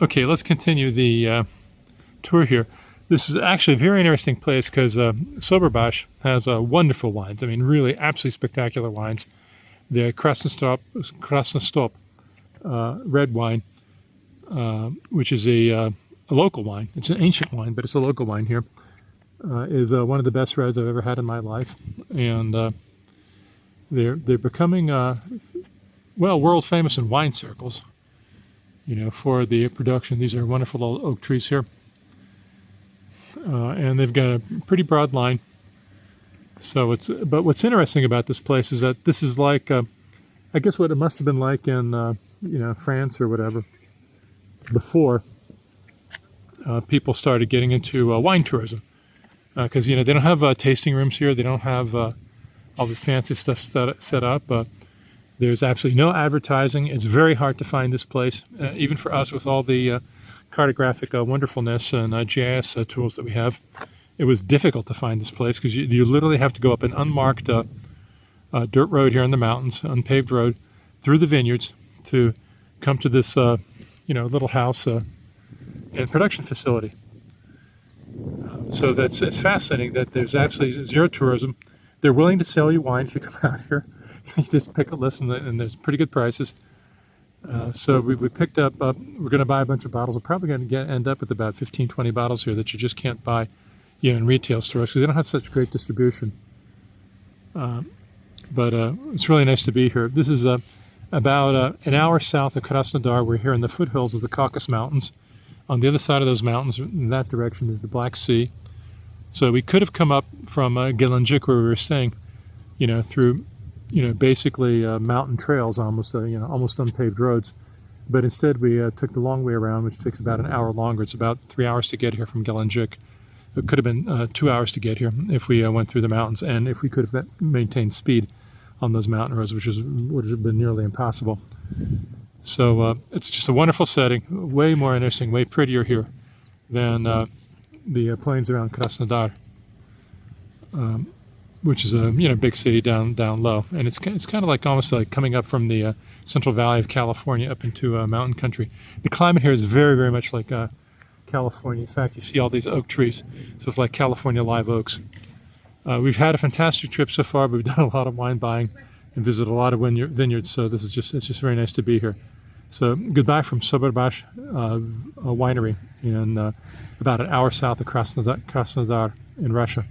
Okay, let's continue the tour here. This is actually a very interesting place because Soberbash has wonderful wines. I mean, really absolutely spectacular wines. The Krasnodar red wine, which is a local wine. It's an ancient wine, but it's a local wine here. Is one of the best reds I've ever had in my life, and they're becoming well, world famous in wine circles. You know, for the production. These are wonderful old oak trees here, and they've got a pretty broad line. So but what's interesting about this place is that this is like, I guess what it must have been like in France or whatever before people started getting into wine tourism, because they don't have tasting rooms here. They don't have all this fancy stuff set up. There's absolutely no advertising. It's very hard to find this place, even for us with all the cartographic wonderfulness and GIS tools that we have. It was difficult to find this place because you literally have to go up an unmarked dirt road here in the mountains, unpaved road, through the vineyards to come to this little house and production facility. So it's fascinating that there's actually zero tourism. They're willing to sell you wine if you come out here. You just pick a list, and there's pretty good prices. So we picked up, we're going to buy a bunch of bottles. We're probably going to end up with about 15, 20 bottles here that you just can't buy in retail stores because they don't have such great distribution. But it's really nice to be here. This is about an hour south of Krasnodar. We're here in the foothills of the Caucasus Mountains. On the other side of those mountains, in that direction, is the Black Sea. So we could have come up from Gelendzhik, where we were staying, through basically mountain trails, almost unpaved roads. But instead we took the long way around, which takes about an hour longer. It's about 3 hours to get here from Gelendzhik. It could have been 2 hours to get here if we went through the mountains, and if we could have maintained speed on those mountain roads, which would have been nearly impossible. So it's just a wonderful setting, way more interesting, way prettier here than the plains around Krasnodar. Which is a big city down low, and it's kind of like almost like coming up from the Central Valley of California up into mountain country. The climate here is very, very much like California. In fact, you see all these oak trees, so it's like California live oaks. We've had a fantastic trip so far. We've done a lot of wine buying and visited a lot of vineyards. So it's just very nice to be here. So goodbye from Soberbash Winery in about an hour south of Krasnodar in Russia.